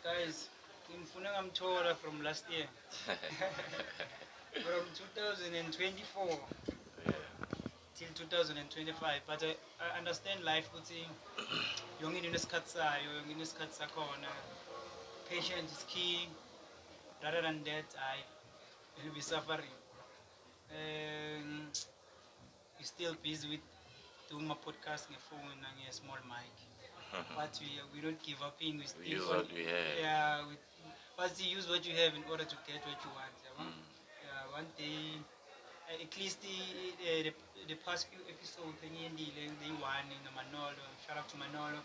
Guys, ngimfuna ngamthola from last year. From 2024 till 2025. But I understand life ukuthi yonke into inesikhathi sayo, yonke into inesikhathi sakhona. Patience is key. Rather than that, will be suffering. Um, we're still busy with doing my podcast on phone and a small mic. But we don't give up in. We still use what we have. Yeah, but you use what you have in order to get what you want. Yeah, one day, at least the past few episodes, they won in the Manolo. Shout out to Manolo.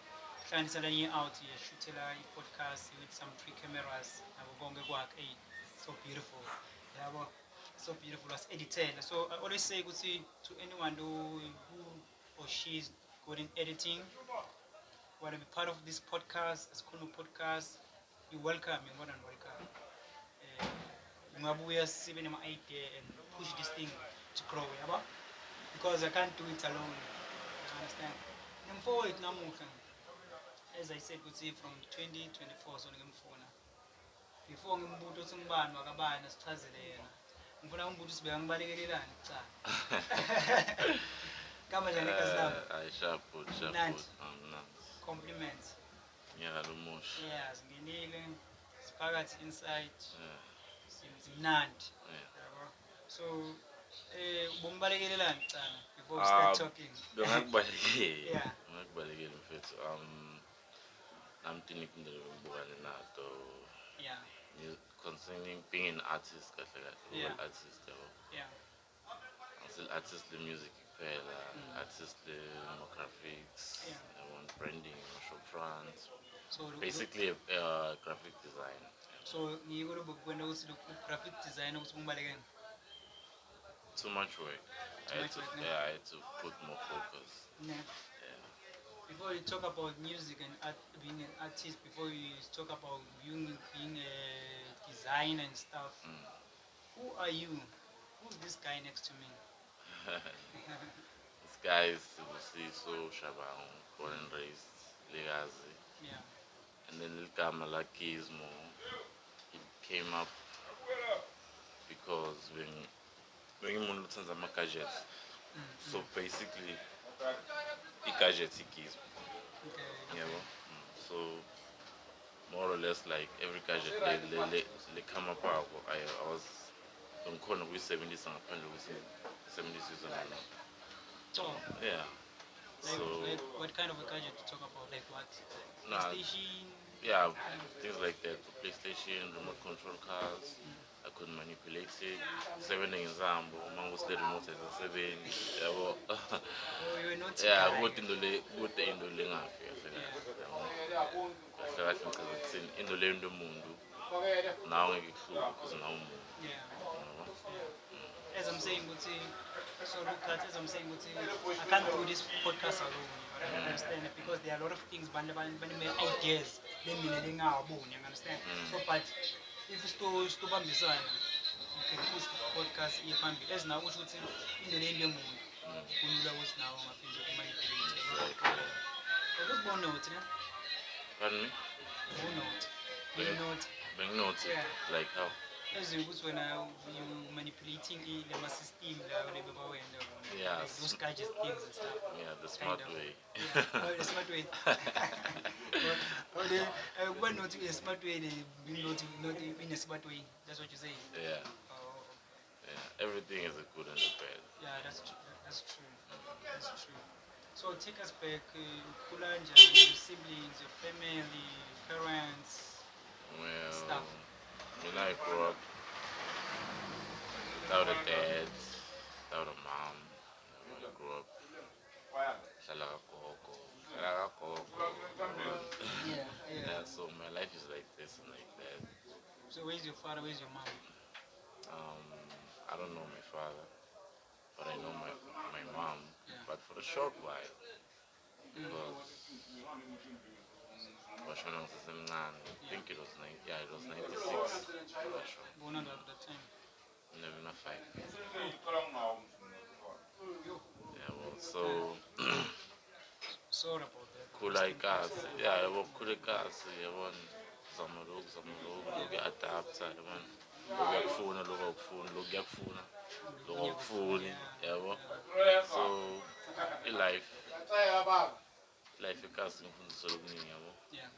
Trying to out here, shoot a podcast with some three cameras. So beautiful. Yeah, well, so beautiful. As edited. So I always say, to anyone who or she is good in editing, want to be part of this podcast, a school podcast, you're welcome. You're more than welcome. Ngabuya sibe nama idea and push this thing to grow, yabo? Because I can't do it alone. You understand? Ngimfowethu namuhla. As I said, from 2024 so ngimfuna. Before ngimbuto ukuthi ngibani wakabani asichazele yena. Ngifuna ngimbuto ukuthi bekangibalekelelani cha. Kama njani kazinami? Sharp. Compliments. Yeah, Lumush. Yeah, singenile siphakathi inside. Simnandi. Yabo. So ubongibalekelelela cana before we start talking. Bengakubalekela. Yeah. Bengakubalekela mfethu. Namtini kundele ngibukane nato. Yeah. Concerning being an artist, Yeah. artist, yabo. Yeah. Still artist the music kuphela, artist the graphics, Yeah. branding, shop front. So Basically a graphic design. So ngiyiko lobukwenda ukuthi graphic designer ukuthi ungibalekele. Too much work. I had to put more focus. Yeah. Before you talk about music and being an artist, before you talk about being a designer and stuff, who are you? Who's this guy next to me? This guy is Sibusiso Shabang, born and raised Legazi. Yeah. And then Ligama Lakismo, it came up because when you look at my gadgets, so basically, the gadgets is Okay. yeah, so more or less like every gadget they come up. I was on corner with 70s and apparently with 70s and So yeah. like, So like what kind of a gadget to talk about? Like what? Nah, PlayStation? yeah, things like that. PlayStation, remote control cars. I could manipulate it. 7 example, mango the remote as a 7. Yeah, well, Oh, you're not yeah, guy. good in the lengafi. Kahle kahle ngicela indole yomuntu nawe ngikuhluka because nawe umuntu. Yeah. As I'm saying, so look at as I'm saying, I can't do this podcast alone. You understand? Because there are a lot of things, but ideas. You understand? So, but if you still bambisana, you can push the podcast here. As now, what you say, in the name of the moon, kulula ukuthi nawo ngaphinde umanipulate. Ukuthi bonothi ne? Pardon me? Bonothi. Banknotes? Yeah. Like how? As ukuthi wena you manipulating the system la lebewenda bona. Yeah. Like those gadget things and stuff. Yeah, the smart way. Yeah. Oh, the smart way. Why not in a smart way? Not in a smart way. That's what you say. Yeah. Oh, Yeah. Everything is a good and a bad. yeah, that's true. That's true. That's true. So take us back. Kulanja, your siblings, your family, parents, Well, stuff. when I grew up without a dad, without a mom, I grew up hlala kagogo, hlala kagogo. Yeah, yeah. Yeah, so my life is like this and like that. So where's your father? Where's your mom? I don't know my father, but I know my mom. Yeah. But for a short while, because Bashona ngisesemncane, I think it was it was 96. Basho, Born at that time. never enough 5. Yo, Yeah, well, so sorry about that. khula ikasi, yeah, yabo khula ikasi, yabona. ukuzama lokhu uku-adapta yabona lokhu uyakufuna lokhu awukufuni lokhu kuyakufuna lokhu awukufuni yabo so i-life ekasi ngifundiswa okuningi yabo Yeah.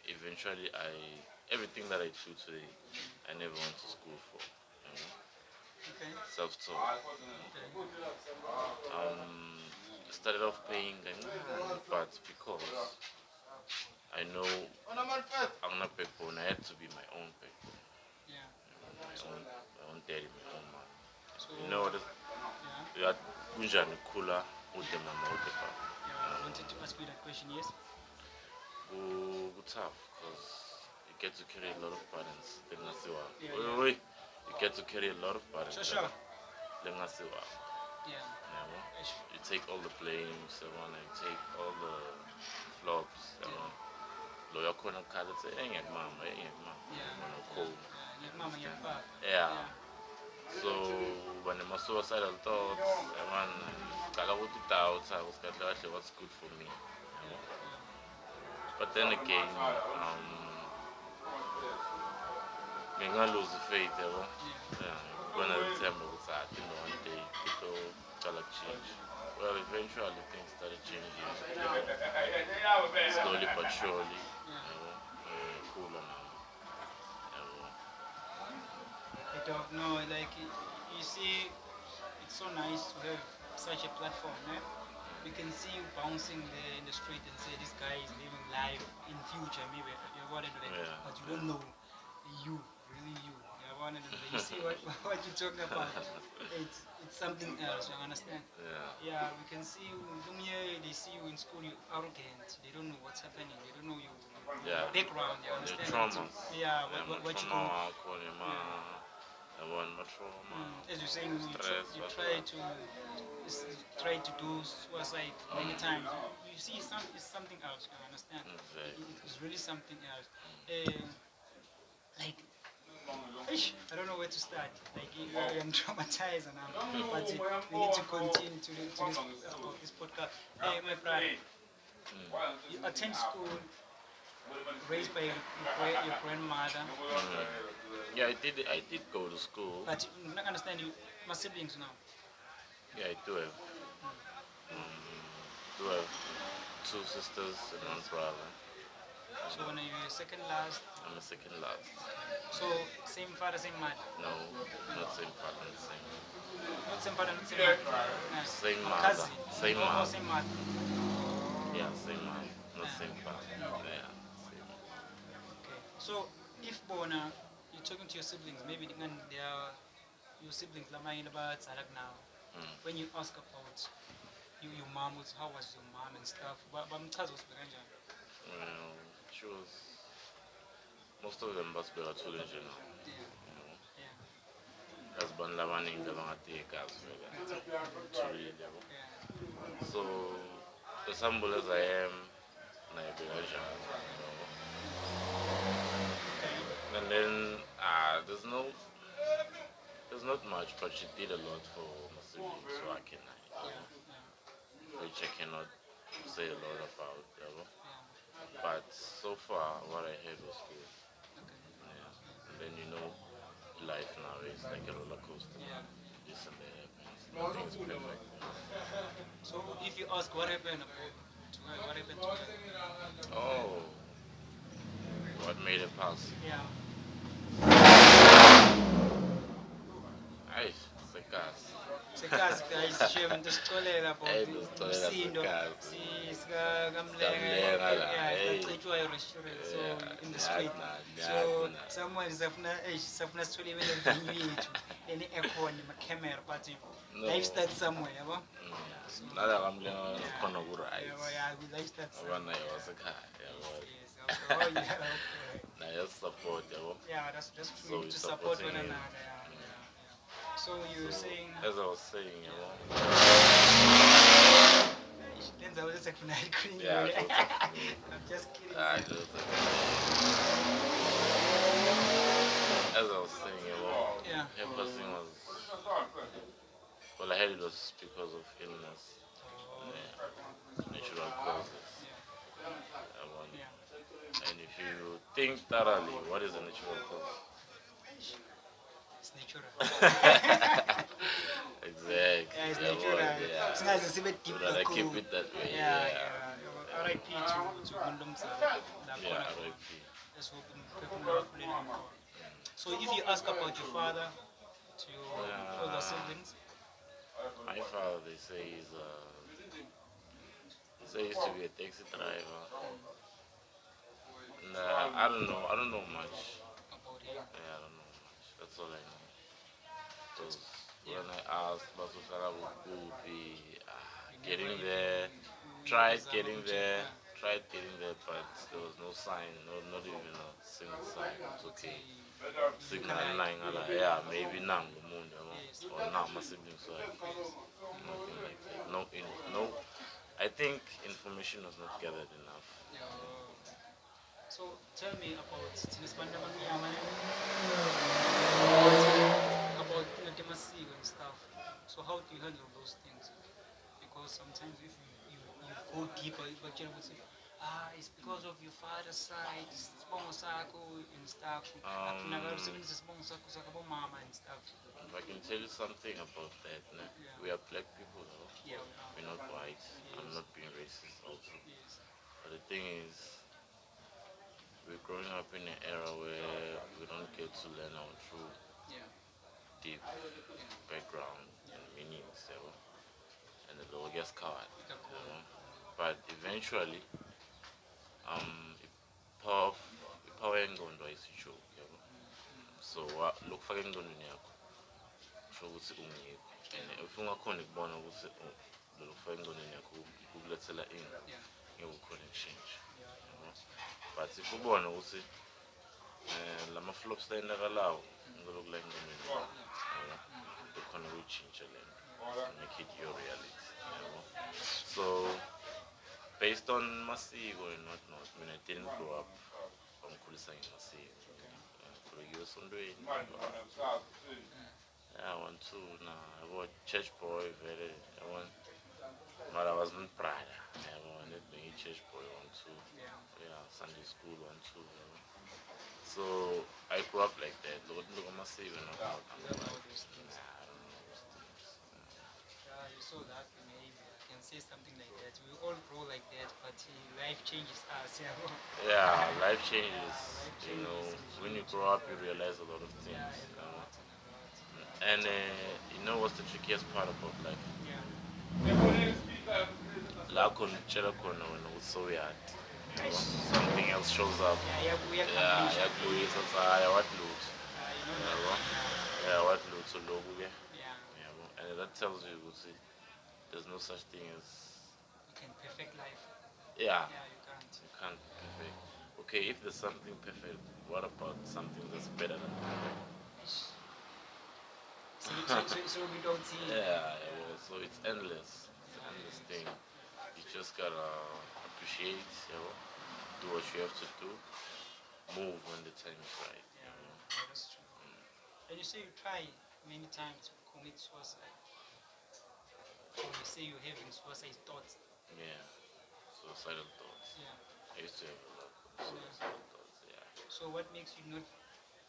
eventually everything that I do today I never went to school for you know? Okay. Self-taught started off paying but because I know I'm not backbone. I had to be my own backbone. Yeah. My own daddy, my own mom. So, You know what? yeah. You had kunjani khula ude mama ude papa. Yeah, I wanted to ask you that question, yes? Tough because you get to carry a lot of burdens. Yeah. You get to carry a lot of burdens. Sure. Yeah. You take all the blame, so on, and you take all the flops, so on. Lo yakhona ukukhala uthi engeke mama ngibona cold. Mama ngiyafaka. Yeah. So when the suicidal thoughts, man, cala ukuthi doubts, usikhahle kahle what's good for me. You know? But then again, ngingalose faith, yabo. Yeah. When I remember ukuthi I think one day people cala change. Well, eventually things started changing. Slowly but surely. Cooler now. I don't know, like you see, it's so nice to have such a platform. Eh? You can see you bouncing there in the street and say this guy is living life in future, maybe you want to do that, but you don't know you, really you. You see what you're talking about? It's something else. You understand? Yeah. We can see you. They see you in school. You're arrogant. They don't know what's happening. They don't know your background. You understand? Trauma. Yeah. What you do. As you're saying, you try to do suicide many times. You see, it's something else. You understand? It's really something else. Like. I don't know where to start. Like I'm traumatized now, but we need to continue to this podcast. Hey, my brother, you attend school, raised by your grandmother. Yeah, I did go to school. But you not understand you, my siblings now. Yeah, I do have. Two sisters and one brother. So when are you second last? I'm a second last. So same father, same mother? No, not same father, same. Not same father, not same mother? Same mother. Cousin? Same mother. Same mother? Yeah, same mother, not same father. Yeah, same. Okay. So if Bona, you're talking to your siblings, maybe they are your siblings now. When you ask about your mom, how was your mom and stuff, but well, she was. Most of them was better to learn, you know. As ban labaning abangateka to read them. So as humble as I am, and then there's not much, but she did a lot for my siblings, so I can, which I cannot say a lot about, but so far what I heard was good. Yeah. And then life now is like a roller coaster. This and that happens. Nothing's perfect. So if you ask what happened to her, what happened to her? Oh, what made it pass? Yeah. Ay, sekas. Sekas guys, shem ndisixolela bo umsindo sikamlenge yacitshwa restaurant so in the street so someone safuna sithole imele venue yethu ene aircon camera but life starts somewhere yabo nala kamlenge khona ku right yeah life starts abana yasekhaya yabo oh yeah nayo support yabo yeah that's true to support one another. So you were saying? As I was saying, Turns out it's like night cream. Yeah, I'm just kidding. As I was saying, her passing was, well, I heard it was because of illness, natural causes. And if you think thoroughly, what is a natural cause? It's natural. Exactly. Yeah, it's Yeah, natural. well, yeah. Singaze sibe deep Would rather keep kakhulu. it that way. Yeah, Yeah. yeah. RIP to umuntu omzala la Yeah, khona khona. RIP. Let's hope umphefumulo wakho ulele khona. So if you ask about your father, to your older siblings, My father, they say he used to be a taxi driver. Nah, I don't know. I don't know much. about him, Yeah, I don't know much. That's all I know. Because yeah, when I asked Basufara would be you never getting even there, tried uyazama getting there, ukucheck, tried getting there, but there was no sign, not even a single sign. It's ukuthi okay. Signal lookalike. nine, yeah, maybe nang the moon, Yes, or now my siblings, so yes. nothing like that. No, no. I think information was not gathered enough. Yeah. So tell me about thina sibantu abamnyama about amasiko and stuff. So how do you handle those things? Because sometimes if you go deeper, bakutshela ukuthi it's because of your father's side, isibongo sakho and stuff. Akufunakala Um, usebenzise isibongo sakho sakabomama and stuff. if I can tell you something about that, nah, Yeah. we are black people, though. Yeah. We're not white. I'm Yes. not being racist, also. Yes. But the thing is, we're growing up in an era where we don't get to learn our true, Yeah. deep background and meanings, and the law gets covered. But eventually, power, power engqondo ayisitshoke, yabo. So lokufaka engqondweni yakho kusho ukuthi ungekho. And if ungakhona ukubona ukuthi lelo kufaka engqondweni yakho kukulethela ini, Yeah. ngeke ukhone ukushintsha. Yeah. Yabo. But if ubona ukuthi lama-flops layenzakalayo ngilokhu la engqondweni yakho, yabo, ukhona ukuyitshintsha le nto, make it your reality, yabo. So based on masiko and whatnot, I mean, I didn't grow up bangikhulisa ngemasiko. Ngikhulekiwe esontweni. Yeah, I want to nah, I was church boy very I want but I wasn't brother. I wanted being church boy one two. Yeah. Yeah, Sunday school one two. So I grew up like that. Look at my saving You not don't out. know those things. Nah, I don't know those things. Yeah, you saw that maybe I can say something like that. We all grow like that, but life changes us. Yeah. Yeah, life changes. Life You know, changes. when you Change. grow up, you realize a lot of things. Yeah, a lot and a lot. And you know what's the trickiest part about life? Yeah. La khona khona wena usowuyadi. Something else shows up. Yeah, we are Yeah, complete. yakubuyisa uthi hhayi awalutho. You know Yabo. that. Yeah, awalutho lokhu ke. Yeah. Yabo. And that tells you ukuthi there's no such thing as You can perfect life. yeah, Yeah, you can't. you can't be perfect. Okay, if there's something perfect, what about something that's better than perfect? So we don't see. Yeah, well, so it's endless. It's an endless thing. You just gotta appreciate, do what you have to do, move when the time is right. Yeah, that's true. And you say you try many times to commit suicide. Or you say you're having suicide thoughts. Yeah, suicidal thoughts. Yeah. I used to have a lot of suicidal thoughts. Yeah. So what makes you not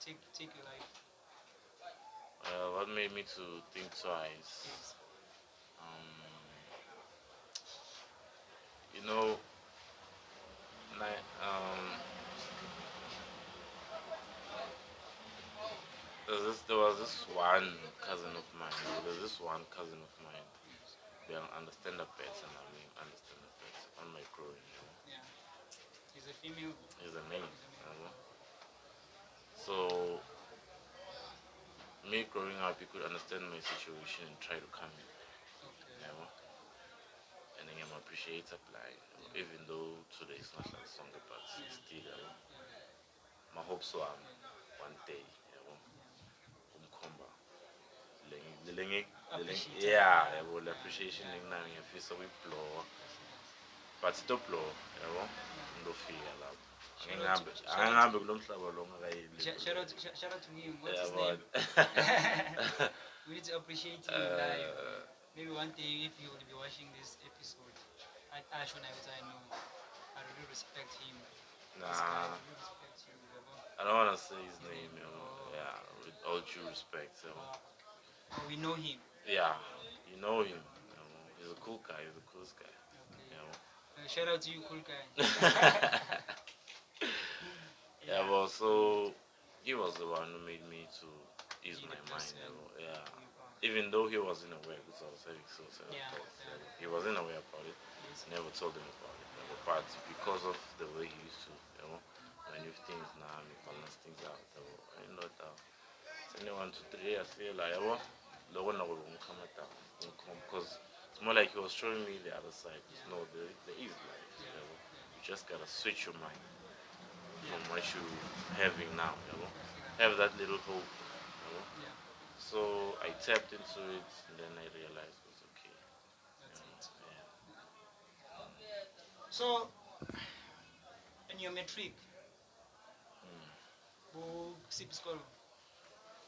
take your life? What made me to think twice? Yes. Um, you know, ni- um, there was this one cousin of mine. There's this one cousin of mine. They understand the pets and I mean understand the pets on my growing. Yeah. He's a female. He's a male. He's a male. So me growing up, he could understand my situation and try to come in. Okay. And then I'm appreciate applying, even though today is not like song, but still, my hopes are one day, umkhomba. Yeah, I will appreciation in nami ngifisa ukuyiblowa. But stop blow, ngizofika lapho. Angihambe kulo mhlaba lo ngakayili. Shout out to him. What's his Yeah, name? We need to appreciate him live. Maybe one day if he will be watching this episode, I know. I really respect him. This guy, I Nah, really respect you. don't want to say his name, you know. Yeah, with all due respect. So, We know him. yeah, you know him. You know, he's a cool guy. He's a cool guy. Okay. You Shout out to you, cool guy. know. Yeah, well, so he was the one who made me to ease Be my the mind. person You know. Yeah. you are. Even though he wasn't aware because I was having suicidal Yeah, thoughts, yeah, he wasn't aware about it. yes. I never told him about it. You know, but because of the way he used to, you know, maneuver things now, and balance things out, you know, I know that. It's only 1 to 3 years. I feel like, well, the one that will come at that, because it's more like he was showing me the other side. It's Yeah. no, there is life. You Yeah. know, you just gotta switch your mind Yeah. from what you having now. You know, Yeah. have that little hope. You know, Yeah. so I tapped into it, and then I realized it was okay. That's You know, it. yeah. So, in your metric, Mm. who sip score?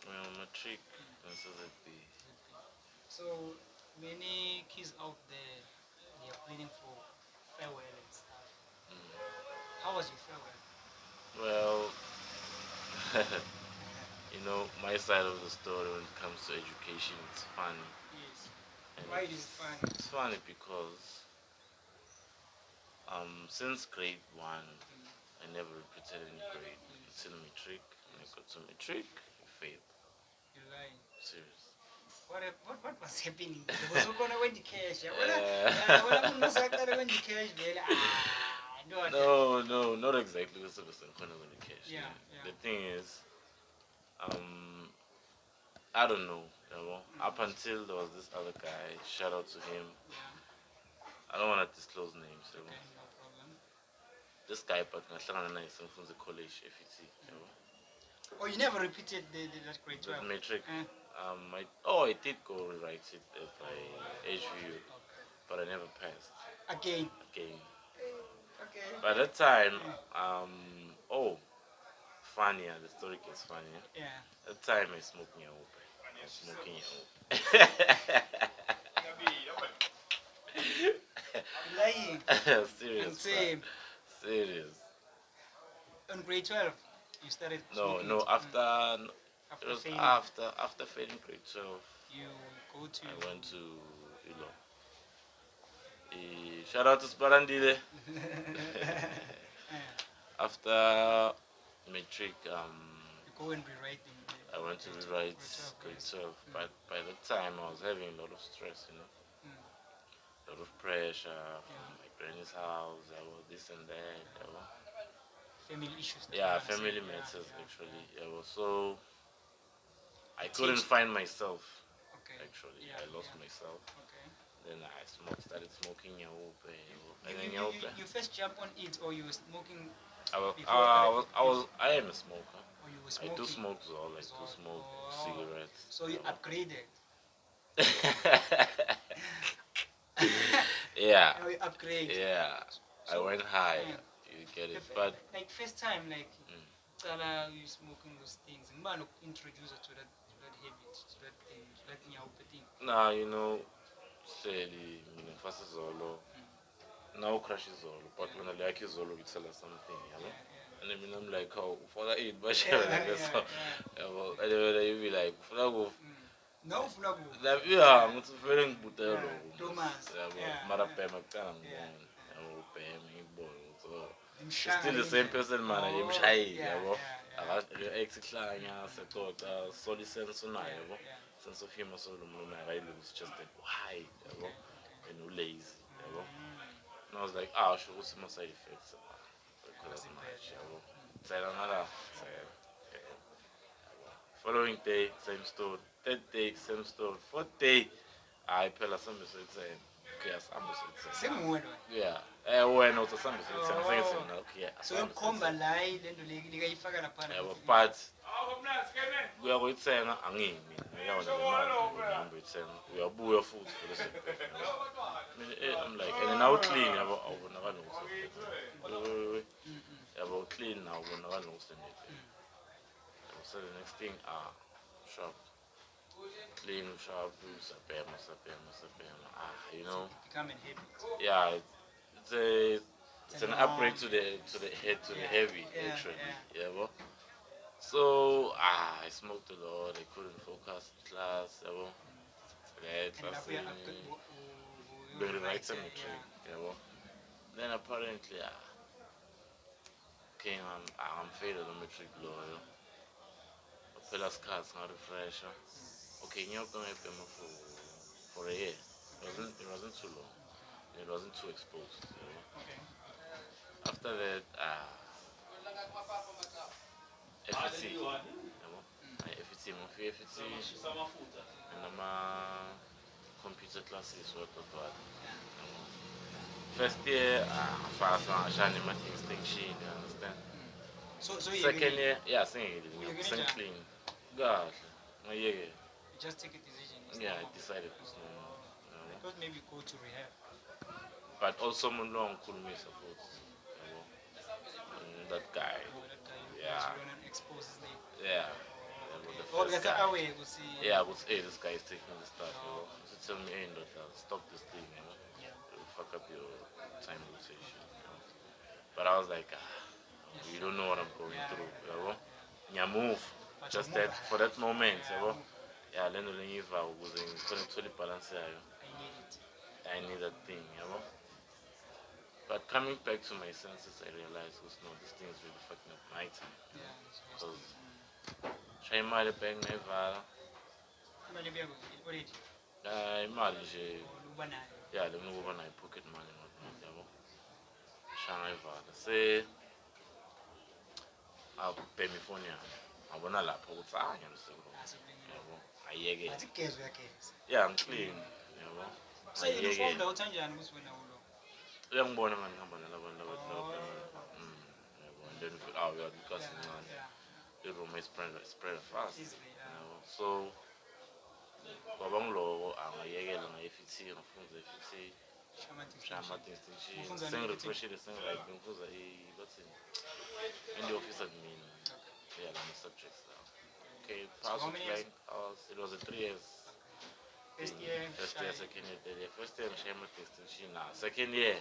Well, matric considered B. So, many kids out there, they are planning for farewell and stuff. Mm. How was your farewell? Well, you know, my side of the story when it comes to education, it's funny. Yes. And Why it is fun? it's funny because since grade one, I never repeated any grade Yes. until matric. When I Yes. got to matric, I failed. You're lying. Serious. What was happening? Was going to win the cash? Yeah. Well, Uh, I'm not going to win the cash. No. no, not exactly. Because of the cash. Yeah. The Yeah. thing is, um, I don't know. You know, up until there was this other guy. Shout out to him. Yeah. I don't want to disclose names. You know. Okay. No problem. This guy, but ngahlangana naye sengifunza college FET. You know. Oh, you never repeated that grade That 12? matric. Uh, I did go rewrite it by HVU, okay. but I never passed Again. again. Okay. By that time, oh, funnier. The story gets funnier. Yeah. At the time, I smoked nyaope. I was smoking nyaope. Lying. And Serious, bro. same. Serious. On grade 12, you started No, smoking no. it. It After was failing, after failing grade 12. you go to. I went to Ilo. Shout out to Sparandile. Yeah. After matric, You go and rewrite them. I went to rewrite grade 12. But by that time, I was having a lot of stress, you know, a lot of pressure from my granny's house, this and that, Family issues. Yeah, I'm saying. family Yeah, matters yeah, actually. yeah. So I It couldn't takes- find myself. Okay. Actually, Yeah, I lost yeah. myself. Okay. Then I started smoking yaope, and then You, yaope. you first jump on it, or you were smoking I was, before other I am a smoker. or you were I do smoking. smoke Zol, I do Zol. smoke Oh. cigarettes. So you upgraded. Yeah, Now you upgrade. yeah. I So, went high. yeah. You get it, The but like first time, like, mm, you smoking those things. Man, introduce her to that habit, to that thing, to that thing. nah, you know, steady. Fast Zolo. Now crash Zolo, but when I like Zolo, we tell us something, you know. Yeah, And then I'm like, oh, for that eat, but yeah. like that. So, yeah, well, anyway, you be like, for that go. No flago. Yeah, I'm not feeling butelo. Thomas. Yeah, Yeah. mara pema kang Yeah. yabo pema boy. So it's Mshanga still the same person man. Oh, Yemshayi yeah, yabo. yeah, yeah. Exiklanya secoda solid sense unayo yabo. Yeah. Sense of humor so umuntu akayilose just that why yabo. Okay. And lazy yabo. Mm. And I was like, sure, what's my side effects? Because of my yabo. Tsela nala. Following day, same store. Third day, same store. Fourth day, I phela sambe sethemba. Okay, asambe sethemba. Senguwena. Yeah. Wena uthi asambe sethemba. Sengithi mina okay. So yokukhomba la lento likayifaka laphana. Yeah, but kuya kuyithenga angimi. Ngiyawona le mali ngihamba uyithenga. Uyabuya futhi for lesi. I'm like, and now clean yabo awubonakala ukuthi. Yabo clean now awubonakala ukuthi so the next thing, shop, clean shop, sapema. You know, Become a habit. yeah, it's an upgrade to the head to the heavy Yeah, actually. yeah. Yeah, well, So I smoked a lot. I couldn't focus in class. Yabo. And lapho Class very right cemetery. Yabo. Then apparently, okay, I'm failed on matric law. Phela skhathi nga refresher. Okay, ngiyoke ngayibhema for a year. It wasn't too long. It wasn't too exposed. Okay. After that, FET. Yabo. FET, ngifike FET and computer classes what. First year, fast ngashaya math extinction, you understand? So Second you year, yeah, singing Uyekele sing njani? clean. Kahle. Ngiyeke. just take a decision. Yeah, I decided to no more. I thought maybe go to rehab. But also umuntu lo ngikhulumisa futhi. Yabo. That guy. Oh, that guy Yeah. you don't expose his name. Yeah. Yabo, the Oh, first that's guy. away to see. Yeah, but hey, this guy is taking the stuff. So tell me, hey, stop this thing. Yeah. It'll fuck up your time rotation. But I was like, you don't know what I'm going through. You move. But Just you that move. for that moment, Yeah, yeah, lento lengiyiva ukuze ngikhone ukuthola ibalance yayo. I need it. I need that thing, But coming back to my senses, I realized, no, this thing is really fucking up my time. Yeah. Because try imali ebhenki ngayivala. Imali yakho already. Imali nje, Ubanayo. yeah, lengikuba nayo pocket money not yabo. Shaya ngayivala. Abhema ifoni yami. Ngabona lapho ukuthi ngiyamsebenza. Yabo. Ayiyeke. Athi gezo uyageza. Yeah, I'm clean. Yabo. So uniform la uthanjani ukuthi wena ulo? Uyangibona ngani ngihamba nalabantu yabo. And then we are discussing the room is spread fast. Yabo. So kwaba ngiloko angiyekela ngaye-FET ngafunza FET. Shama distinction. Sengirefreshile sengirike ngifunza bathini. In the office admin. Yeah, like subjects now. Okay, past like it was a 3 years. First year, second year, third year. First year ngishaya distinction now. Second year.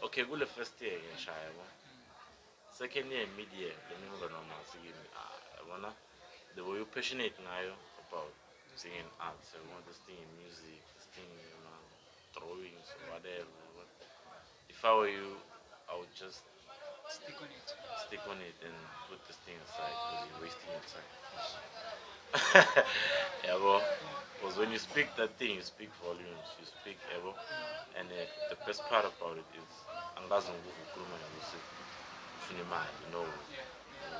Okay, kule first year ngishaya yabo. Second year mid year leminga normal singing yabona the way you passionate ngayo about singing arts. I want this thing in music, this thing drawings or whatever. If I were you, I would just stick on it and put this thing aside because you're wasting your time. Yeah, because when you speak that thing, you speak volumes, you speak ever. And the best part about it is,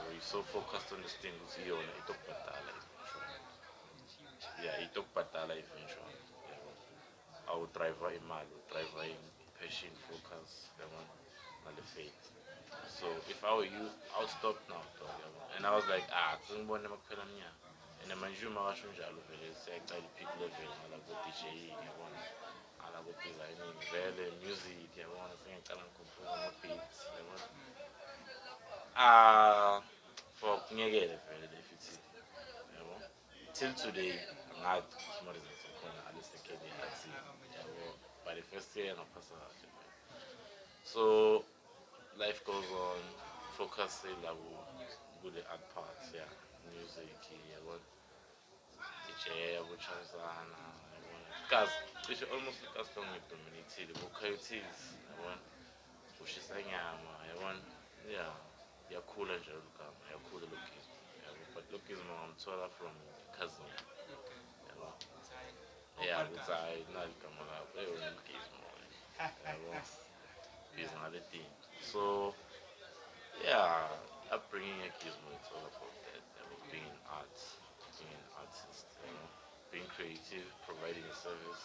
you're so focused on this thing, yeah, it took patala eventually. I would drive a mile, drive a passion, focus, the one, and the faith. So if I were you, I would stop now. And I was like, sengibone makuphela and the manjuma washo njalo vele siyaqala peak level ngalabo DJ yabona ngalabo designing vele music yabona sengicala ngicompose ama beats yabona for ngiyekele vele le FET yabo till today ngathi smart is khona at least second year yabo by the first year ngaphasa kahle. So life goes on, focus with the art parts, yeah, music, yabona DJ abuchazana yabona because it's almost like custom dominated coyotes yabona ushisa nyama yabona yeah yakhula nje logama yakhula lokizmo yabo but lokizmo ngamthola from cousin yabo yeah ukuthi hayi naligama lakho lokizmo yabo is so yeah upbringing a gizmo it's all about that being art being an artist being creative providing a service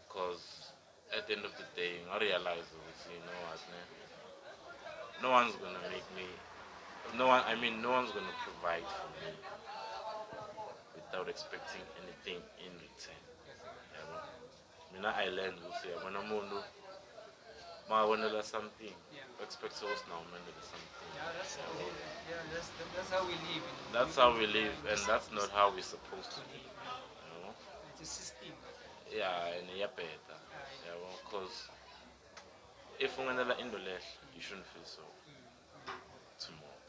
because at the end of the day I realize what no one's gonna make me no one's gonna provide for me without expecting anything in return. I learned when I'm something expect us now something. That's how we live. That's how we live, and that's not how we're supposed to live. It's a system. Yeah, and better. Because if we're in the you shouldn't feel so tomorrow.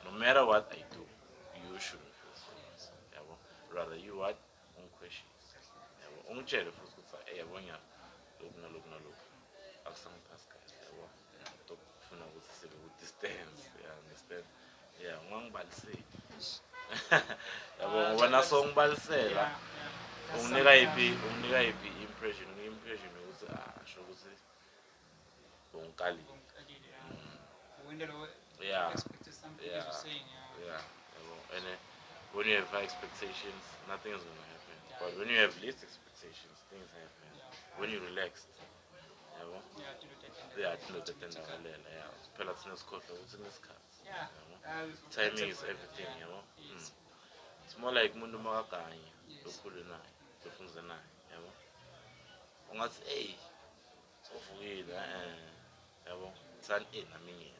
No matter what I do, you shouldn't feel sorry. Yabo. Rather you what? Questions. Yabo. Ungitshele futhi ukuthi hey yabo nya look naloku. Akusangiphasi kahle yabo. Ngifuna ukuthi sibe ku distance. Yeah, understand? Yeah, ungangibaliseli. Yabo ngoba naso ngibalisela. Unginika iphi impression ukuthi sho ukuthi ungikali. Yeah. And when you have high expectations, nothing is gonna happen. But when you have least expectations, things happen. When you relaxed, yeah, timing is everything, It's more like mundu makakanye, lokhulu naye, lofunze naye, Ungathi hey, sovukile, Tsani nami ngiyedwa.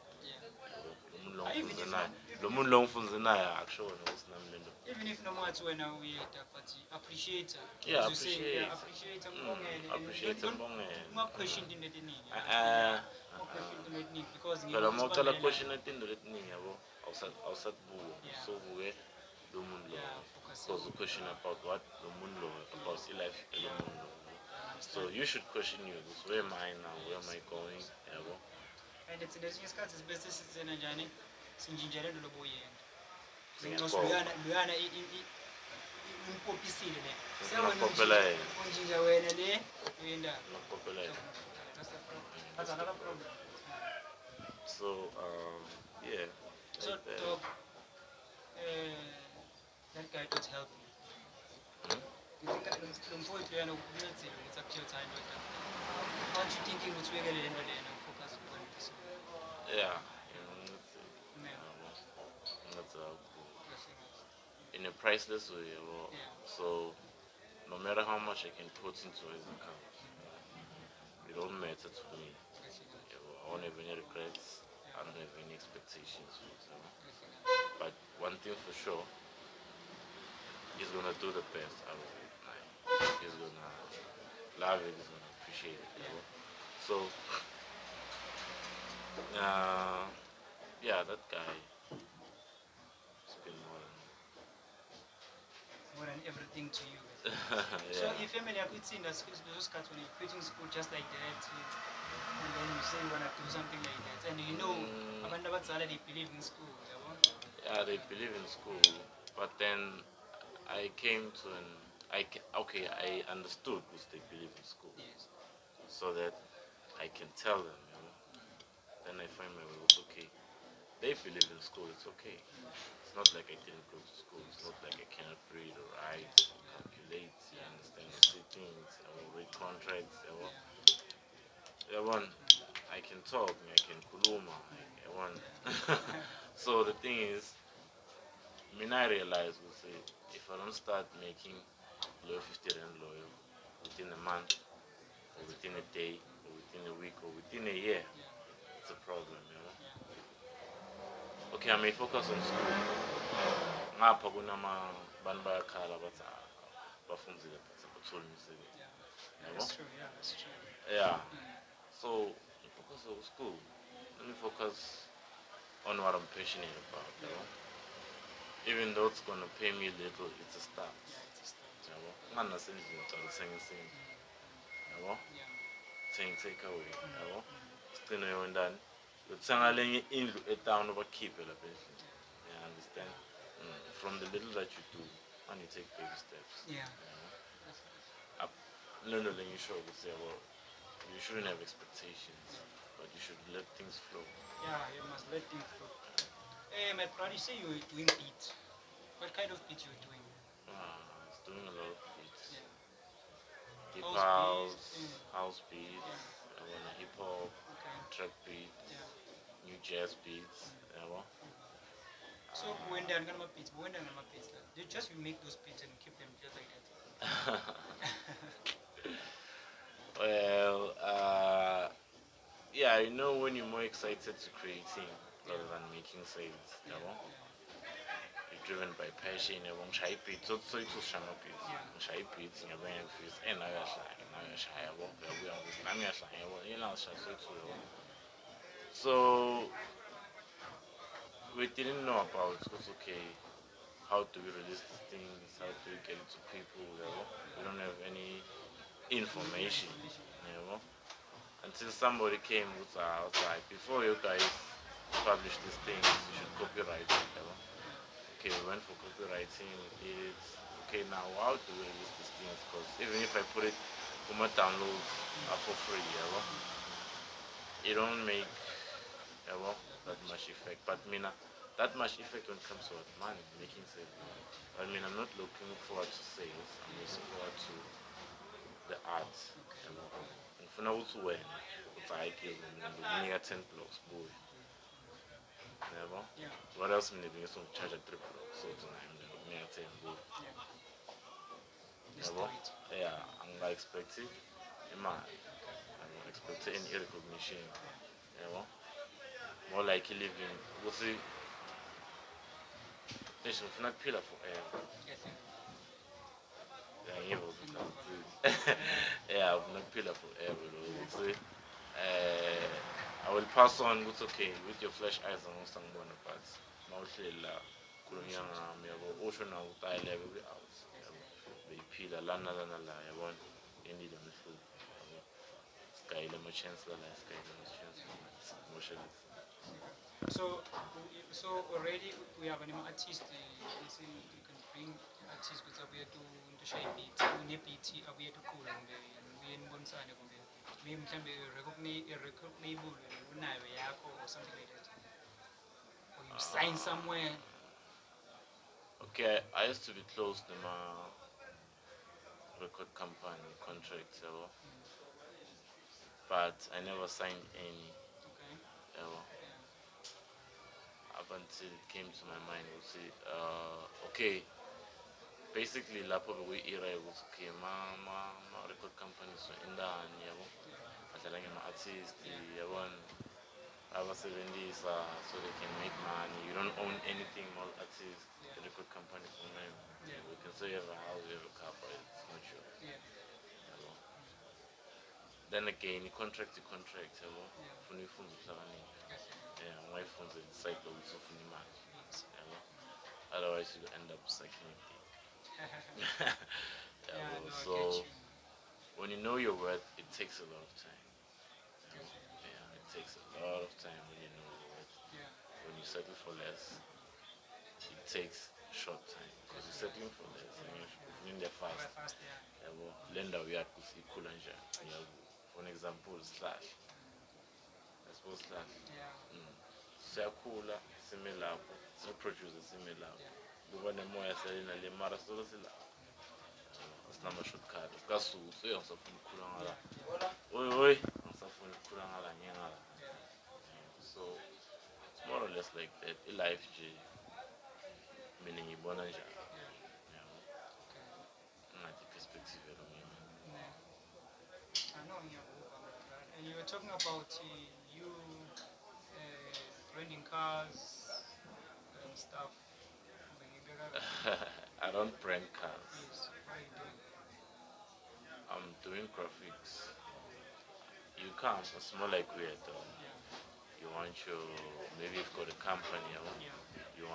Lo muntu lo ngifunze naye akushona ukuthi nami lento. Even if noma ngathi wena uyeda but appreciate. Yeah, appreciate. Appreciate mbongele. Ungaquestion into etiningi. Ungaquestion into etiningi because phela uma ucala question into letiningi yabo awusatbuka so buke lo muntu lo because question about what lo muntu lo about life lo muntu lo. So you should question you. Where am I now? Where am I going? Yabo. And it's lesinye isikhathi sibese sizena njani sinjinjele lo boyena luyana impopisile le Sewena unjinja wena le uyenda that's another problem. So yeah, so like dog, that guy could help me. Lo mfowethu luyana ukulenzile ukuthi akutshiye time kodwa aren't you thinking ukuthi uyekele lento lena focus on this? Yeah, that's in a priceless way. So no matter how much I can put into his account, it don't matter to me. I don't have any regrets. I don't have any expectations for him. But one thing for sure, he's gonna do the best out of it. He's gonna love it. He's gonna appreciate it. So yeah, that guy has been more than everything to you. Yeah. So if family are quitting those cuts when you're quitting school just like that, and then you say you wanna do something like that, and you know they believe in school. Yeah, they believe in school, but then I came to I understood because they believe in school, Yes. so that I can tell them, Then I find my way. It's okay. They believe in school. It's okay. It's not like I didn't go to school. It's not like I cannot read or write, calculate. You understand? See things. I will read contracts. I can talk. I can kuluma. So the thing is, I realize if I don't start making low 50 rand loyal within a month, or within a day, or within a week, or within a year, it's a problem, Okay, I may focus on school. Ngapha kunama-bantu bayakhala bathi bafundzile but abatholi imisebenzi. That's true, that's true. Yeah. So focus on school. Let me focus on what I'm passionate about, Even though it's gonna pay me little, it's a start. It's a start. Nganasendlini ngicala ukuthenga isimbi. Take away, Sigcine yondani. Uthenga lenye indlu etown obakhiphe lapha endlini. You understand? From the little that you do, and you take baby steps. Yeah. No, you show you shouldn't have expectations, but you should let things flow. Yeah, you must let things flow. My brother, you say you were doing beat. What kind of beat you were doing? I was doing a lot of beats. Yeah. Deep house beats, hip hop, trap beats, new jazz beats. So when they're gonna beats, they just you make those beats and keep them just like that. Well, yeah, when you're more excited to creating rather than making sales, you're driven by passion. Ngishaya beats, so it's shama beats. Ngishaya beats, ngiyabona beats, nawe uyashaya, uyabuya ukuthi nami ngiyashaya, so we didn't know about it's okay. How do we release these things? How do we get it to people? You know? We don't have any information. You know? Until somebody came with outside before you guys publish these things, you should copyright it. You know? Okay, we went for copywriting, we did it. Okay, now how do we release these things? Because even if I put it on my downloads for free, you know, it don't make you know, that much effect. But that much effect when it comes to what money, making sales. I mean, I'm not looking forward to sales. I'm looking forward to the art. You know, and for now, to win, it's like you need 10 blocks, boy. Never. Yeah. What else? I'm living some charge at 3 blocks, so tonight I'm looking at 10 boy. Yeah. Let's do Never. it. Yeah, I'm not expecting. Man, I'm not expecting any recognition. You know, more like living. We'll see. Listen, if not pillar forever. Yes, yeah. Yeah, yeah, I'm not pillar forever. We'll see. I will pass on. It's okay with your flesh eyes and someone, but mostly la. Kulungyang yabo usho na utayile be out. Beyiphila lana la yabona indile mhlubu. Sky le chance la sky le chance emotional. So already we have an artist. You can bring artists with abuye to share beat, une beat abuye to cool and we mbonsane kumbe. Maybe mhlambe record label unayo yakho or something like that. Or you sign somewhere. Okay, I used to be close to my record company contract, so, but I never signed any. Okay. So, Yeah. up until it came to my mind, we'll see. Okay, basically, lapho we era ukuthi okay, ma record companies so indani yabo, badlala ngama-artist, yabona, abasebenzisa so they can make money. You don't own anything, more artists, the record company for them. Yeah. We can say you have a house, you have a car, but it's not sure. Yeah. Yabo. Then again, contract to contract, yabo. Yeah. Funa ifunze ukuhlakanipha. Yes. Yeah, ungayifunze decide ukuthi ufuna imali. Yes. Yabo. Otherwise you end up sucking a dick. Yeah, Yabo. no, I So get you. when you know your worth, it takes a lot of time. Yes. Yeah, it takes a lot of time when you know your worth. Yeah. When you settle for less, it takes short time because you're settling for less and you're in there fast. Very fast, yeah. Yabo. Lenda uyakuthi ikhula njani. Yabo. For an example, slash. I suppose slash. Yeah. Siyakhula sime lapho, siproduce sime lapho. Kuba nemoya selina le mara solo silapho. Asinama-shortcut sikasuthi angisafuna ukukhula ngala oyi angisafuna ukukhula ngala ngengala. So it's more or less like that. I-life nje mina ngiyibona njalo. Yabo. Ingathi i-perspective yalo mina. I know and you were talking about you renting cars and stuff. I don't rent cars. Yes, what are you doing? I'm doing graphics. You can't. It's more like weird though. Yeah. You want your, maybe you've got a company, Yeah. you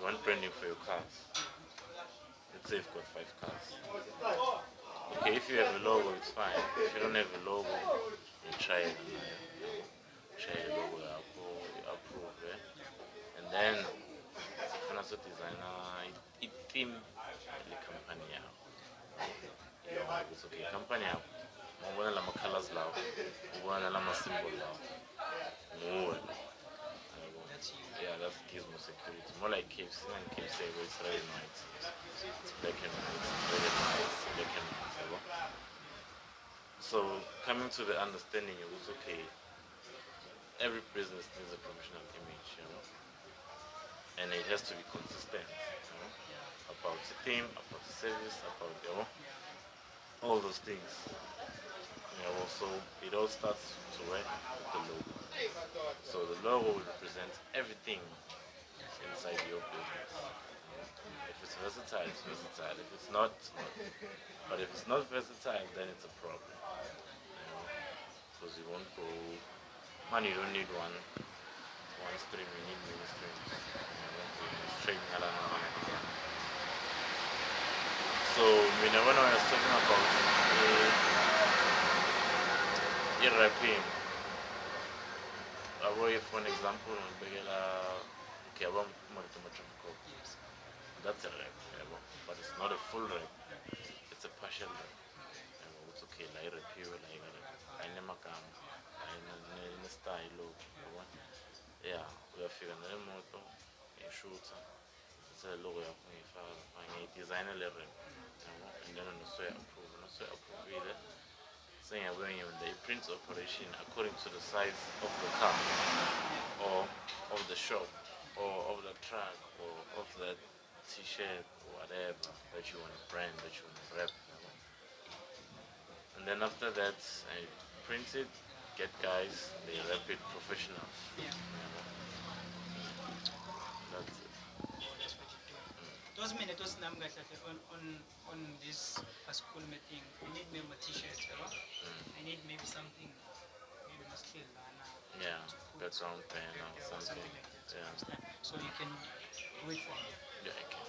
want branding for your cars. Let's say you've got 5 cars. Okay, if you have a logo, it's fine. If you don't have a logo, you try it. Try the logo, you approve it. And then, if you're not a designer, it theme the company out. It's okay, company out. Mabona lama colors lawo, mabona lama symbol lawo. Nguwe. That's you. Yeah, that gives me security. More like KFC and KFC where it's red and white. It's black and white, red and white, black and white. So coming to the understanding, it was okay. Every business needs a professional image, and it has to be consistent, about the theme, about the service, about all those things. So it all starts to work with the logo. So the logo will represent everything inside your business. If it's versatile, it's versatile. If it's not, it's not. But if it's not versatile, then it's a problem. Because you won't go, man, you don't need one one stream, you need many streams. Stream so when I was talking about rapping, I will for an example, okay, I want to Yes. that's a rap, but it's not a full rap. It's a partial rap. Okay. It's okay, like rap, like I never come, I style, yeah, we are figuring a moto, a shooter, it's a logo of my father, my designer level, and then on the soy approve, and so approve it. Saying when the print operation according to the size of the car or of the shop or of the truck or of the t-shirt or whatever that you want to brand, that you want to rep. And then after that, I print it, get guys, they rep it professional. Yeah. That's it. Oh, that's what you do. Those minutes on this school meeting. I need maybe a t-shirt, I need maybe something, maybe a skill, Yeah, to put background pen or or something. something like that. You Yeah, understand? So you can do it for me, yeah, I can.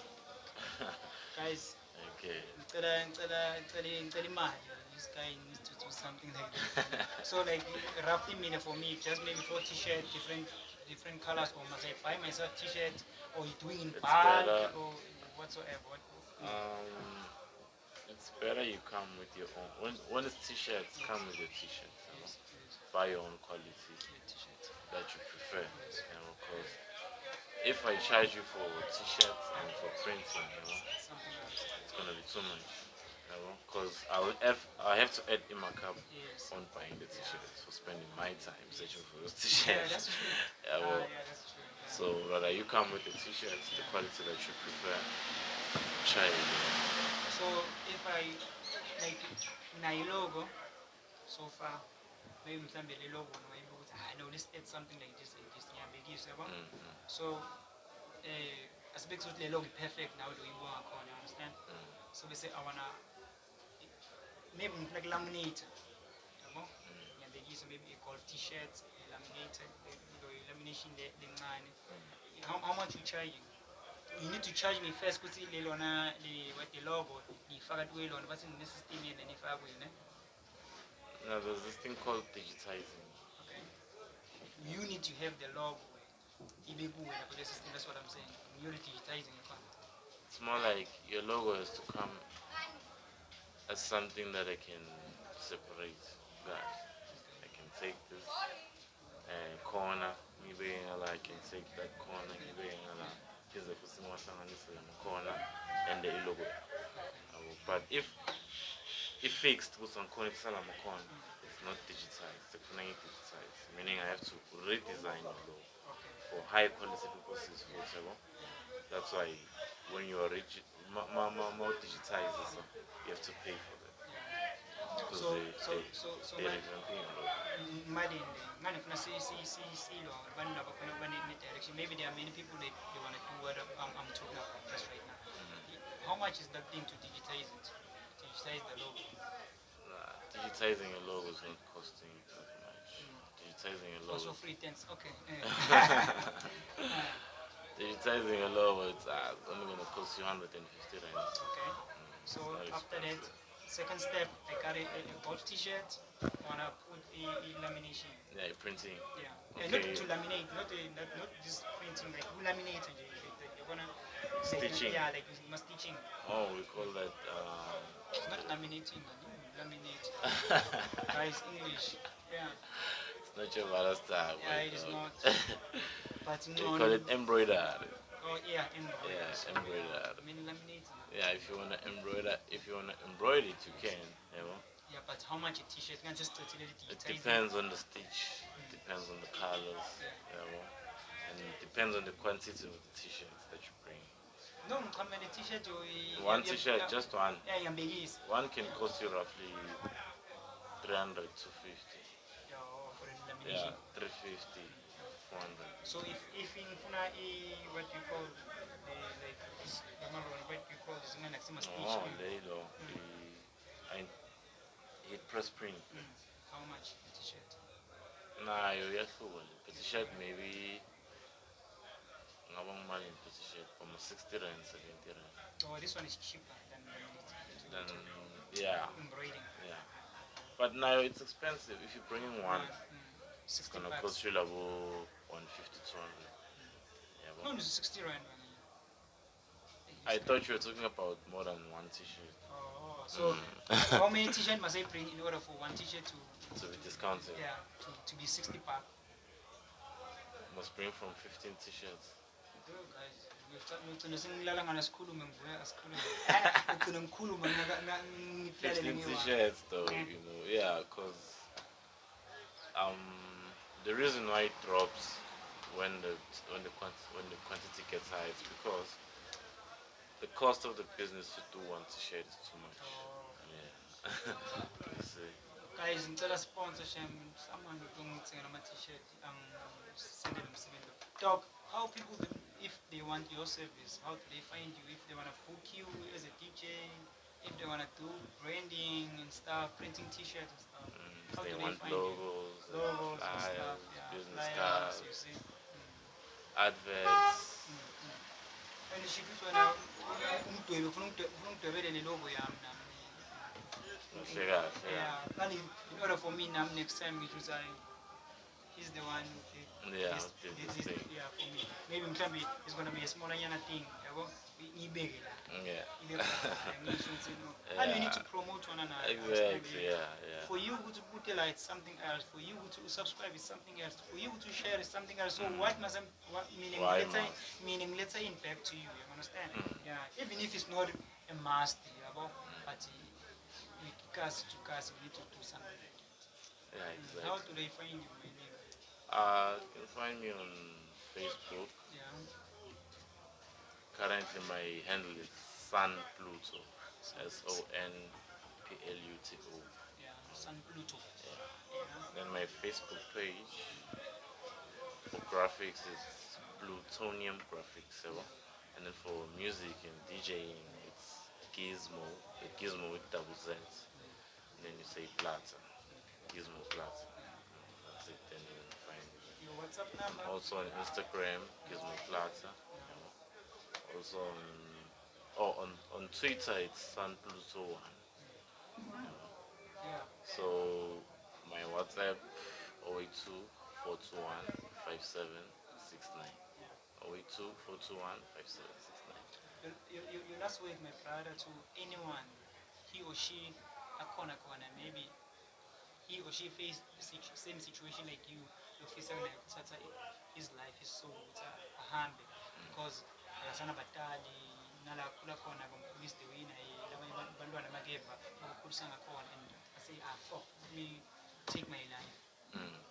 guys. Okay. ngicela imali. This guy needs to do something like that. So like roughly minute for me, just maybe 4 t-shirt, different colors, or must I buy myself t-shirt, or you doing in It's bulk, better. or whatsoever. Um, it's better you come with your own. When it's t-shirts, come with your t-shirts. Yes, yes, Buy your own quality yeah, t-shirt. that you prefer. Yes. Because if I charge you for t-shirts and for printing, Something else. it's gonna be too much. Because I have to add in my cup Yes. on buying the t-shirts for spending my time searching for those Yeah, t-shirts. that's true. Yeah, that's true. Yeah. So rather you come with the t-shirts, the quality that you prefer, try it. So if I like my logo so far, maybe mhlambe le logo maybe ukuthi no, let's add something like this and this ngiyabekisa yabo. So asibeke ukuthi le logo perfect now do uyibonga khona, you understand? So bese I wanna maybe ngifuna laminate yabo. Ngiyabekisa maybe a gold t-shirt, laminated, lamination lencane. How much you charging? You need to charge me first ukuthi le lona what the logo ngifaka kuwelona bathi ngine system yena nifakwe ne. Now there's this thing called digitizing. Okay. You need to have the logo ibe kuwe lapho le system, that's what I'm saying. You're digitizing your phone. It's more like your logo has to come as something that I can separate. That I can take this corner, maybe I can take that corner, maybe corner and the logo. But if fixed with some corner, it's not digitized. It's not digitized, meaning I have to redesign the logo for high quality purposes. That's why when you are more digitized, you have to pay for that. Because So they revamping your logo. imagine ngane funa silo abantu labakhona bane direction. Maybe there are many people that they want to do what I'm talking about just right now. How much is that thing to digitize it? Digitize the logo. Digitizing a logo is not costing that much. Digitizing a logo. Also free, thanks. Okay. Digitizing a logo, it's only going to cost you 150 rand. Okay. So after that, second step, I got a gold t-shirt. I wanna put a lamination. Yeah, printing. Yeah. Okay. Not to laminate, not this printing, like who laminate and you're gonna stitching. Yeah, like must stitching. Oh, we call that. It's not laminating, laminate. Guys, English. Yeah. It's not your mother's style. Yeah, it is not. But we call it embroidered. Oh yeah, embroidered. Yeah, embroidered. I mean laminating. Yeah, if you wanna embroider it, you can. Yeah, but how much a t-shirt? Can just totally it depends on the stitch. It depends on the colors. And it depends on the quantity of the t-shirts that you bring. No, come a t-shirt or one t-shirt, just one. Yeah, one can cost you roughly 300 to 50. Yeah, 350, 400. So if in Funa what you call the like this what you call this man like stitch. Oh, there you go. He press print. How much the t-shirt? Nah, you have to. The t-shirt maybe ngabang mali t-shirt from 60 rand 70 rand. Oh, this one is cheaper than Then yeah, embroidering. yeah. But now it's expensive. If you bring in one, it's 60 gonna bucks. cost you like 150 200. Yeah, No, but it's 60 rand. I thought you were talking about more than one t-shirt. Oh, so how many t-shirts must I bring in order for one t-shirt To be discounted. yeah, to be 60 bucks? Must bring from 15 t-shirts. Guys, ngigcina sengilala ngana sikhulume ngivuka asikhulume. Ngigcina ngikhuluma 15 t-shirts though, you know, yeah, cause um the reason why it drops when the quantity gets high is because the cost of the business to do one t-shirt is too much. Yeah. You see. Guys, ngicela sponsorship someone ngithengela ama t-shirt sendele umsebenzi. Dog, how people do, if they want your service, how do they find you? If they want to book you as a DJ, if they want to do branding and stuff, printing t-shirts and stuff. How They do they want find logos, you? Logos and flyers, stuff, yeah, business flyers, cards, you see. adverts. And she was when umdwebi ufuna ungidwebelele logo yami nami. Figure, Yeah, and in order for me now next time it was he's the one who did yeah, this thing. yeah for me. Maybe mhlambi it's gonna be a smaller thing, yabo. Ngibeke la. Yeah. And we need to promote one another. Exactly, yeah. For you to put like something else, for you to subscribe is something else, for you to share is something else. So what must meaning Why let's say must? meaning let's say impact to you, you understand? Yeah. Even if it's not a must, yabo, but because we need to do something. Yeah, How exactly. do they find you, my name? You can find me on Facebook. Yeah. Currently, my handle is Sun Pluto. SONPLUTO. Yeah. Sun Pluto. Yeah. Yeah. Then my Facebook page for graphics is Plutonium Graphics. And then for music and DJing, it's Gizmo. Gizmo with double Z. And then you say Plata. Gizmo Plata. That's it. Then you will find it. Your WhatsApp number? Also on Instagram, Gizmo Plata. Also on Twitter, it's Sun Pluto One. Yeah. So my WhatsApp 082 421 5769. 082 421 You last word, my brother, to anyone, he or she, a corner, maybe he or she faced the same situation like you, officer like his life is so a hand because akasana batali nala kula khona kumkhulisa the way naye labanye bantwana makeva bakukhulisa ngakhona and I say fuck let me take my life.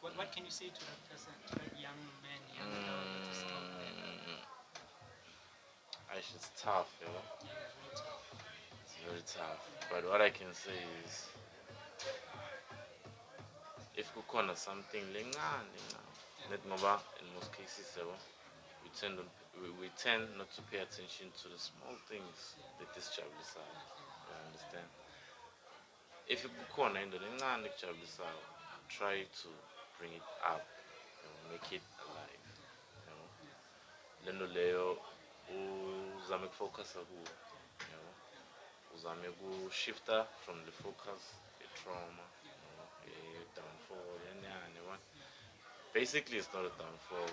What can you say to that person, to that young man, young girl that is out there? It's tough, you know. Yeah, very tough. It's very tough. But what I can say is, if kukhona something lencane, net ngoba in most cases, we tend not to pay attention to the small things that disijabulisayo. You understand? If kukhona into lencane ekujabulisayo, try to bring it up, make it alive. You know? Lento leyo uzame ukufocusa kuyo, yabo. Uzame ukushifta from the focus trauma, downfall, yabo. Basically it's not a downfall.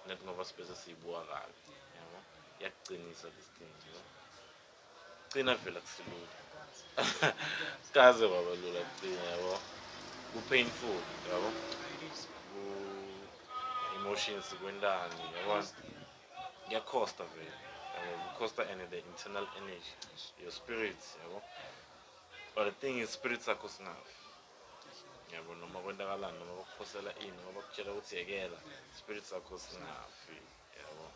Net ngoba sibese siyibuka kabi, yabo. Iyaqinisa this thing, yabo. Qina vele akusilula. Kaze baba lula kuqina, yabo. Ku-painful, yabo. Emotions kwentani, yabo. Kuyakhosta vele. Costa and the internal energy, your spirits, yabo. But the thing is, spirits sakho singafi. Yabo noma kwenzakalani noma bakuphosela ini noma bakutshela ukuthi yekela, spirits sakho singafi, yabo.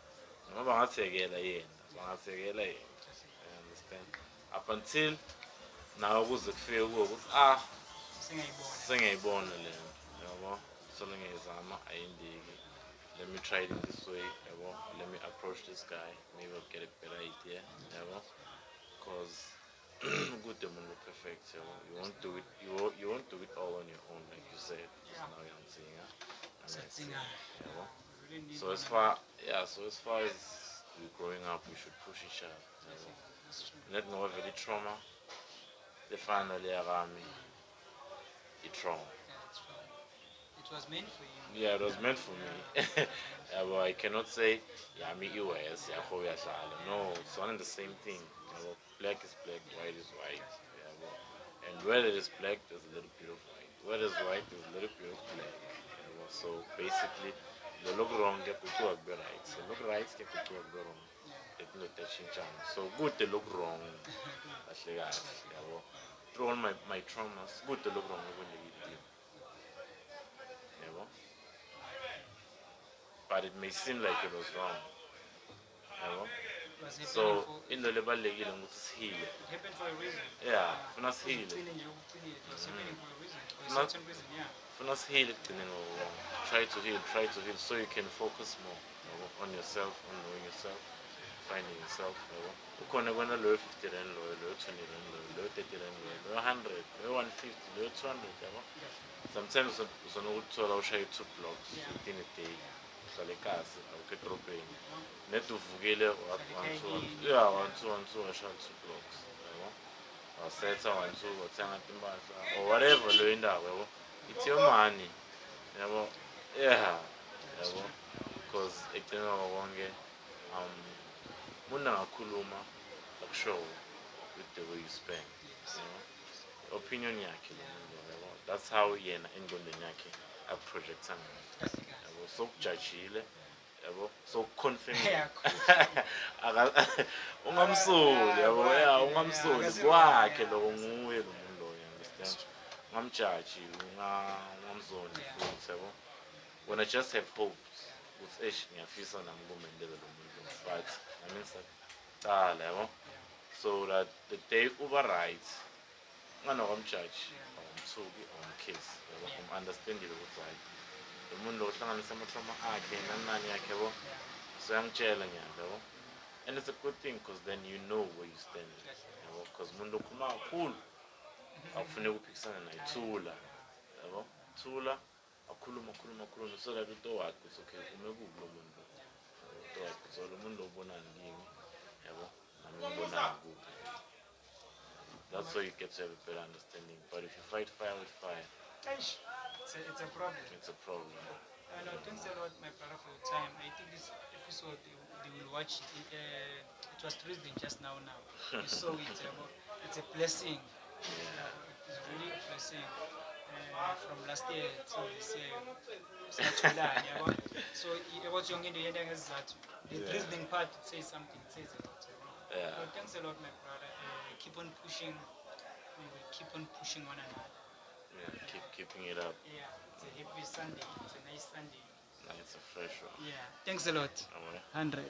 Noma bangathi yekela yena, bangathi yekela yena. I understand. Up until nawe kuze kufike kuwo ukuthi sengiyayibona le nto, yabo. Solo ngiyayizama ayindiki. Let me try it in this way, yabo. Let me approach this guy. Maybe I'll get a better idea, yabo. Because good demon look perfect, yabo. You won't do it. You won't do it all on your own, like you said. Now I'm saying, yabo. really need So one as another. far as we're growing up, we should push each other. That's true. Let no have any trauma. The family around me, the trauma. Yeah, that's true. It was meant for you. Yeah, it was meant for me. Yeah, it was meant for Yeah, but you. I cannot say, yeah, me US, yeah, how we are shallow. No, it's one and the same thing. Black is black, white is white. Yeah, but, and where it is black, there's a little bit of white. Where it is white, there's a little bit of black. So basically, the look wrong, get to work be right. So look right, get to work be wrong. It no touching chance. So good they look wrong. Actually, guys, yeah, well, through all my traumas, good they look wrong when they eat it. Yeah, well. But it may seem like it was wrong. Yabo? It was happening So for into libalulekile ukuthi sihile. it happened for a reason. Yeah, funa sihile. Ugcine nje ugcinile. It was happening for a reason. For a Funa certain reason, yeah. funa sihile ekugcineni ngokuwrong. Try to heal so you can focus more on yourself, on knowing yourself, finding yourself. Yabo? Ukhona kona loyo 50 rand loyo, loyo 20 rand loyo, loyo 30 rand loyo, loyo 100, loyo 150, loyo 200, yabo? Sometimes usonokuthola ushaye 2 blocks within a day. Uhlale kasi awukho edrobheni. Net uvukile one two washaya 2 blocks. Yabo? Wasetha 1 2 wathenga timpahla or whatever loyo indaba, yabo? It's your money. Yabo? Yeah. Yabo? Because ekugcineni konke umuntu angakhuluma akushow with the way you spend. You know? Opinion yakhe lo muntu, yabo? That's how yena engqondweni yakhe akuprojecta ngayo. Yabo? Sokujajile, yabo? Sokuconfirmile. Yeah, Ungamsoli, yabo? kwakhe, Yeah, yeah, ungamsoli akasibo kwakhe yeah. lo nguye lo muntu loyo, you understand? Ungamjaji, ungamzoni futhi, yabo? When I just have hopes ukuthi ngiyafisa nami ukumendela lo muntu, but nami ngisaqala, yabo? So that the day uba right, unganokwamjaji, awumthuki, awumkhesi, yabo? Umu-understandile ukuthi hayi lo muntu lo uhlanganisa amatrauma akhe nani nani yakhe, yabo? So uyangitshela nyaka, yabo? And it's a good thing because then you know where you stand, yabo? Because umuntu okhuluma kakhulu akufuneka uphikisane naye, thula, yabo? Thula, akhulume so that utowazi ukuthi okay ume kubi lo muntu, utowazi ukuthi lo muntu lo ubonani kimi, yabo? Nami ngibonani kubi. That's how you get to have a better understanding. But if you fight fire with fire, Eish, it's a problem. it's a problem. No, thanks a lot, my brother, for your time. I think this episode they will watch it. It was Tuesday just now. You saw it. It's a blessing. It's really a blessing. From last year to this year, July. So it was young in the end. The Dresden part says something. It says a lot. Yeah. So thanks a lot, my brother. Keep on pushing. We will keep on pushing one another. Yeah, keeping it up. Yeah, it's a happy Sunday. It's a nice Sunday. It's a fresh one. Yeah, thanks a lot. 100.